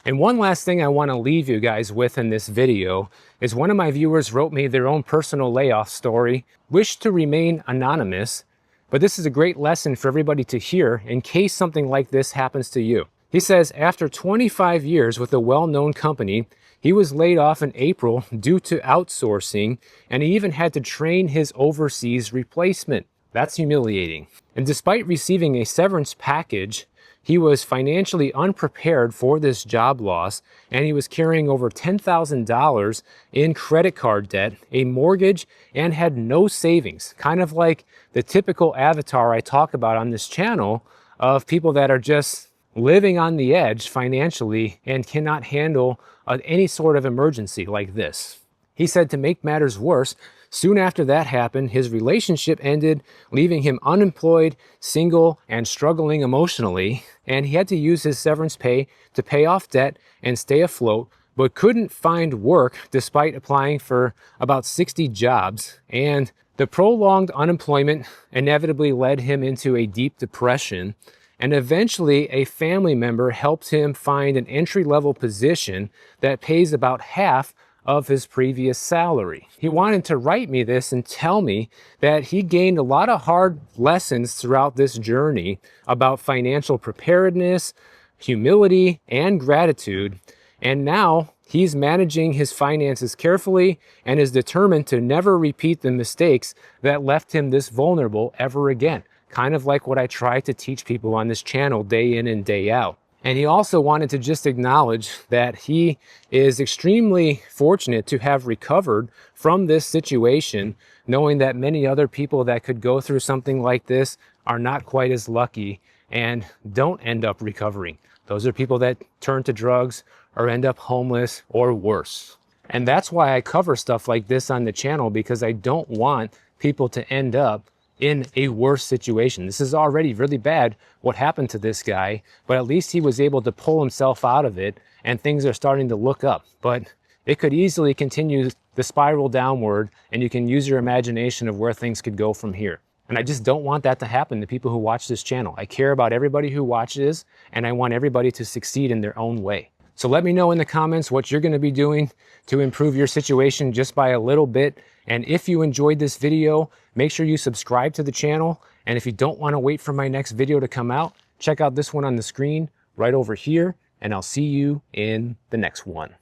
And one last thing I want to leave you guys with in this video is one of my viewers wrote me their own personal layoff story, wished to remain anonymous, but this is a great lesson for everybody to hear in case something like this happens to you. He says after 25 years with a well-known company, he was laid off in April due to outsourcing, and he even had to train his overseas replacement. That's humiliating. And despite receiving a severance package, he was financially unprepared for this job loss, and he was carrying over $10,000 in credit card debt, a mortgage, and had no savings. Kind of like the typical avatar I talk about on this channel of people that are just living on the edge financially and cannot handle any sort of emergency like this. He said to make matters worse, soon after that happened, his relationship ended, leaving him unemployed, single, and struggling emotionally, and he had to use his severance pay to pay off debt and stay afloat, but couldn't find work despite applying for about 60 jobs, and the prolonged unemployment inevitably led him into a deep depression. And eventually a family member helped him find an entry-level position that pays about half of his previous salary. He wanted to write me this and tell me that he gained a lot of hard lessons throughout this journey about financial preparedness, humility, and gratitude. And now he's managing his finances carefully and is determined to never repeat the mistakes that left him this vulnerable ever again. Kind of like what I try to teach people on this channel day in and day out. And he also wanted to just acknowledge that he is extremely fortunate to have recovered from this situation, knowing that many other people that could go through something like this are not quite as lucky and don't end up recovering. Those are people that turn to drugs or end up homeless or worse. And that's why I cover stuff like this on the channel, because I don't want people to end up in a worse situation. This is already really bad what happened to this guy, but at least he was able to pull himself out of it and things are starting to look up. But it could easily continue the spiral downward, and you can use your imagination of where things could go from here. And I just don't want that to happen to people who watch this channel. I care about everybody who watches, and I want everybody to succeed in their own way. So let me know in the comments what you're going to be doing to improve your situation just by a little bit. And if you enjoyed this video, make sure you subscribe to the channel. And if you don't want to wait for my next video to come out, check out this one on the screen right over here, and I'll see you in the next one.